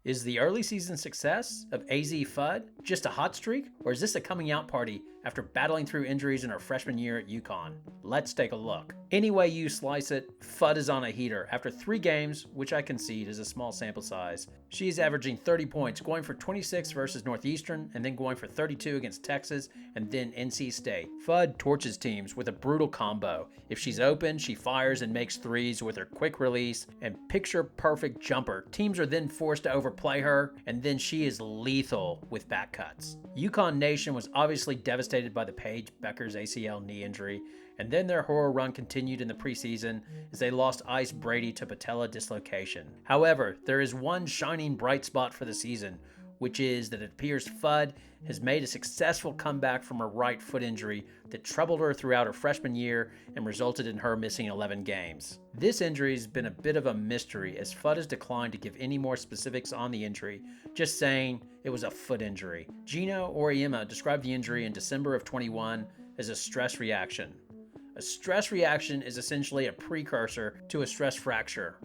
Is the early season success of Azzi Fudd just a hot streak, or is this a coming out party after battling through injuries in her freshman year at Uconn? Let's take a look. Any way you slice it, Fudd is on a heater. After 3 games, which I concede is a small sample size, she's averaging 30 points, going for 26 versus Northeastern, and then going for 32 against Texas, and then NC State. Fudd torches teams with a brutal combo. If she's open, she fires and makes threes with her quick release and picture-perfect jumper. Teams are then forced to overplay her, and then she is lethal with back cuts. Uconn Nation was obviously devastated by the Paige Buecker's ACL knee injury, and then their horror run continued in the preseason as they lost Ice Brady to patella dislocation. However, there is one shining bright spot for the season, which is that it appears Fudd has made a successful comeback from her right foot injury that troubled her throughout her freshman year and resulted in her missing 11 games. This injury has been a bit of a mystery as Fudd has declined to give any more specifics on the injury, just saying it was a foot injury. Geno described the injury in December of 21 as a stress reaction. A stress reaction is essentially a precursor to a stress fracture.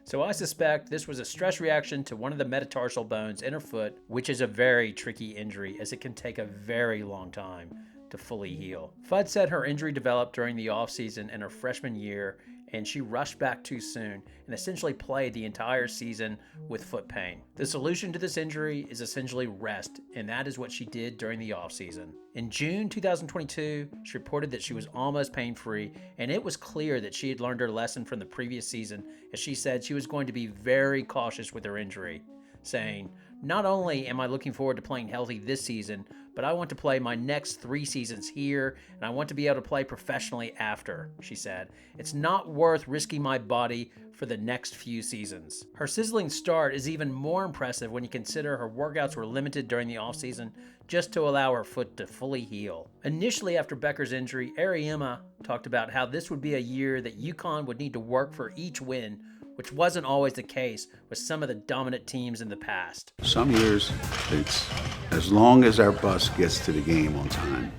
So I suspect this was a stress reaction to one of the metatarsal bones in her foot, which is a very tricky injury as it can take a very long time to fully heal. Fudd said her injury developed during the offseason in her freshman year, and she rushed back too soon and essentially played the entire season with foot pain. The solution to this injury is essentially rest, and that is what she did during the offseason. In June 2022, she reported that she was almost pain-free, and it was clear that she had learned her lesson from the previous season, as she said she was going to be very cautious with her injury, saying, "Not only am I looking forward to playing healthy this season, but I want to play my next 3 seasons here, and I want to be able to play professionally after," she said. "It's not worth risking my body for the next few seasons." Her sizzling start is even more impressive when you consider her workouts were limited during the offseason just to allow her foot to fully heal. Initially after Buecker's injury, Ariema talked about how this would be a year that Uconn would need to work for each win, which wasn't always the case with some of the dominant teams in the past. Some years, it's as long as our bus gets to the game on time,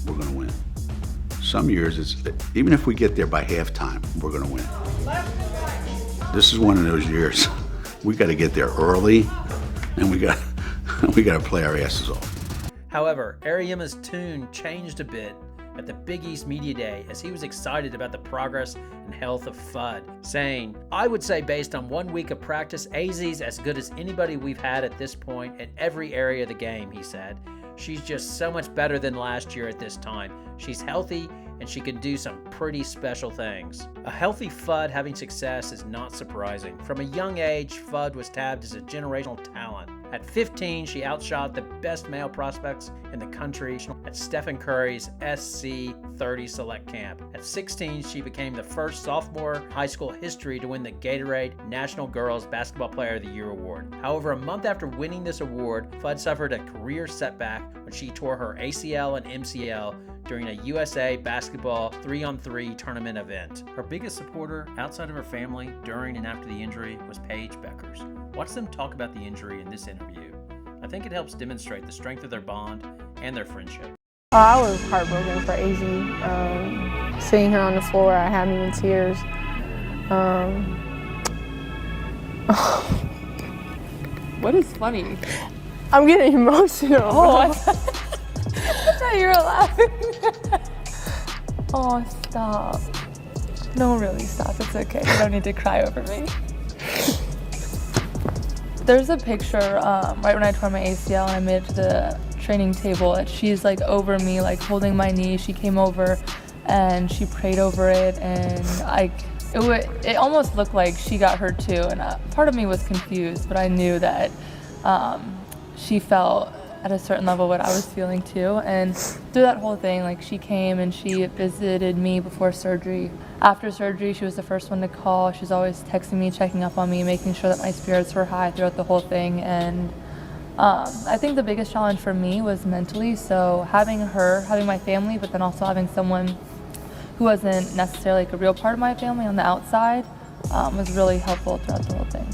we're going to win. Some years, it's even if we get there by halftime, we're going to win. This is one of those years. We got to get there early, and we got to play our asses off. However, Ariema's tune changed a bit at the Big East Media Day as he was excited about the progress and health of Fudd, saying, "I would say based on 1 week of practice, Azzi's as good as anybody we've had at this point in every area of the game," he said. "She's just so much better than last year at this time. She's healthy and she can do some pretty special things." A healthy Fudd having success is not surprising. From a young age, Fudd was tabbed as a generational talent. At 15, she outshot the best male prospects in the country at Stephen Curry's SC30 Select Camp. At 16, she became the first sophomore in high school history to win the Gatorade National Girls Basketball Player of the Year award. However, a month after winning this award, Fudd suffered a career setback when she tore her ACL and MCL during a USA Basketball 3-on-3 tournament event. Her biggest supporter outside of her family during and after the injury was Paige Buecker. Watch them talk about the injury in this interview. I think it helps demonstrate the strength of their bond and their friendship. I was heartbroken for Azzi. Seeing her on the floor, I had me in tears. What is funny? I'm getting emotional. Oh, I thought you were laughing. Oh, stop. No, really, stop. It's okay. You don't need to cry over me. There's a picture right when I tore my ACL and I made it to the training table, and she's like over me, like holding my knee. She came over and she prayed over it, and it almost looked like she got hurt too. And part of me was confused, but I knew that she felt at a certain level what I was feeling too. And through that whole thing, like, she came and she visited me before surgery. After surgery, she was the first one to call. She's always texting me, checking up on me, making sure that my spirits were high throughout the whole thing. And I think the biggest challenge for me was mentally. So having her, having my family, but then also having someone who wasn't necessarily like a real part of my family on the outside was really helpful throughout the whole thing.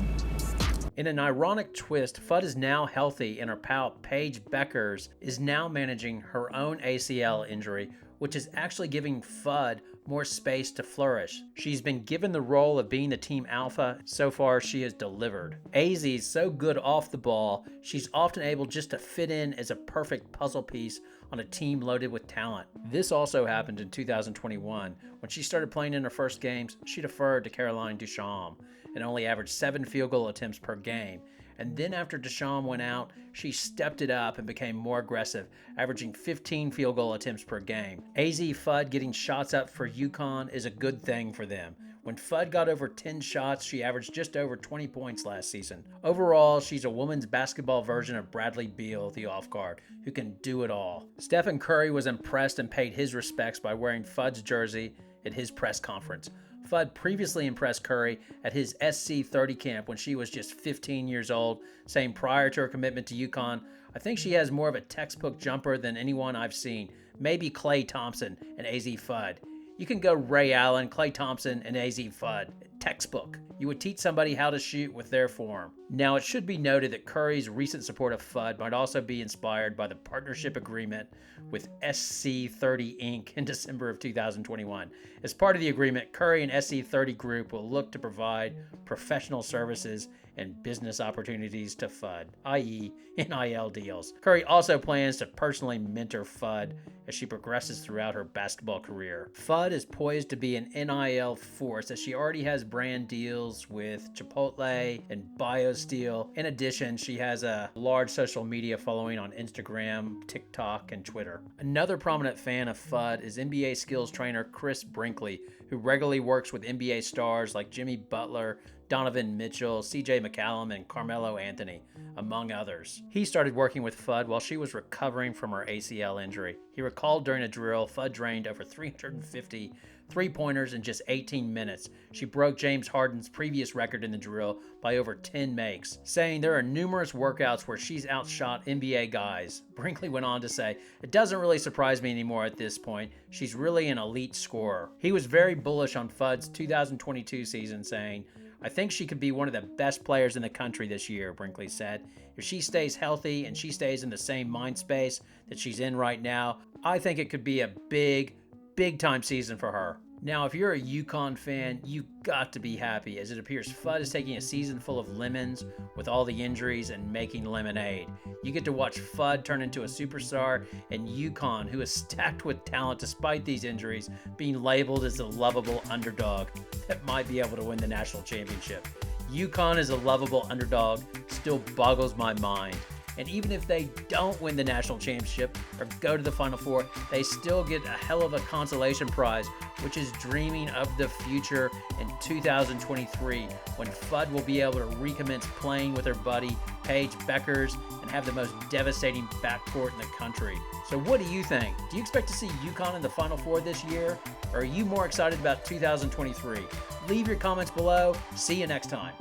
In an ironic twist, Fudd is now healthy and her pal Paige Buecker is now managing her own ACL injury, which is actually giving Fudd more space to flourish. She's been given the role of being the team alpha. So far, she has delivered. Azzi is so good off the ball, she's often able just to fit in as a perfect puzzle piece on a team loaded with talent. This also happened in 2021. When she started playing in her first games, she deferred to Caroline Duchamp and only averaged 7 field goal attempts per game. And then after Duchamp went out, she stepped it up and became more aggressive, averaging 15 field goal attempts per game. Azzi Fudd getting shots up for Uconn is a good thing for them. When Fudd got over 10 shots, she averaged just over 20 points last season. Overall, she's a women's basketball version of Bradley Beal, the off-guard, who can do it all. Stephen Curry was impressed and paid his respects by wearing Fudd's jersey at his press conference. Fudd previously impressed Curry at his SC30 camp when she was just 15 years old, saying prior to her commitment to Uconn, "I think she has more of a textbook jumper than anyone I've seen. Maybe Klay Thompson and Azzi Fudd." You can go Ray Allen, Klay Thompson, and Azzi Fudd. Textbook. You would teach somebody how to shoot with their form. Now, it should be noted that Curry's recent support of Fudd might also be inspired by the partnership agreement with SC30 Inc. in December of 2021. As part of the agreement, Curry and SC30 Group will look to provide professional services and business opportunities to Fudd, i.e. NIL deals. Curry also plans to personally mentor Fudd as she progresses throughout her basketball career. Fudd is poised to be an NIL force as she already has brand deals with Chipotle and BioSteel. In addition, she has a large social media following on Instagram, TikTok, and Twitter. Another prominent fan of Fudd is NBA skills trainer Chris Brickley, who regularly works with NBA stars like Jimmy Butler, Donovan Mitchell, CJ McCallum, and Carmelo Anthony, among others. He started working with Fudd while she was recovering from her ACL injury. He recalled during a drill, Fudd drained over 350 three-pointers in just 18 minutes. She broke James Harden's previous record in the drill by over 10 makes, saying there are numerous workouts where she's outshot NBA guys. Brinkley went on to say, "It doesn't really surprise me anymore at this point. She's really an elite scorer." He was very bullish on Fudd's 2022 season, saying, "I think she could be one of the best players in the country this year," Brinkley said. "If she stays healthy and she stays in the same mind space that she's in right now, I think it could be a big time season for her." Now, if you're a Uconn fan, you got to be happy, as it appears Fudd is taking a season full of lemons with all the injuries and making lemonade. You get to watch Fudd turn into a superstar, and Uconn, who is stacked with talent despite these injuries, being labeled as a lovable underdog that might be able to win the national championship. Uconn as a lovable underdog still boggles my mind. And even if they don't win the national championship or go to the Final Four, they still get a hell of a consolation prize, which is dreaming of the future in 2023, when Fudd will be able to recommence playing with her buddy Paige Buecker and have the most devastating backcourt in the country. So what do you think? Do you expect to see Uconn in the Final Four this year? Or are you more excited about 2023? Leave your comments below. See you next time.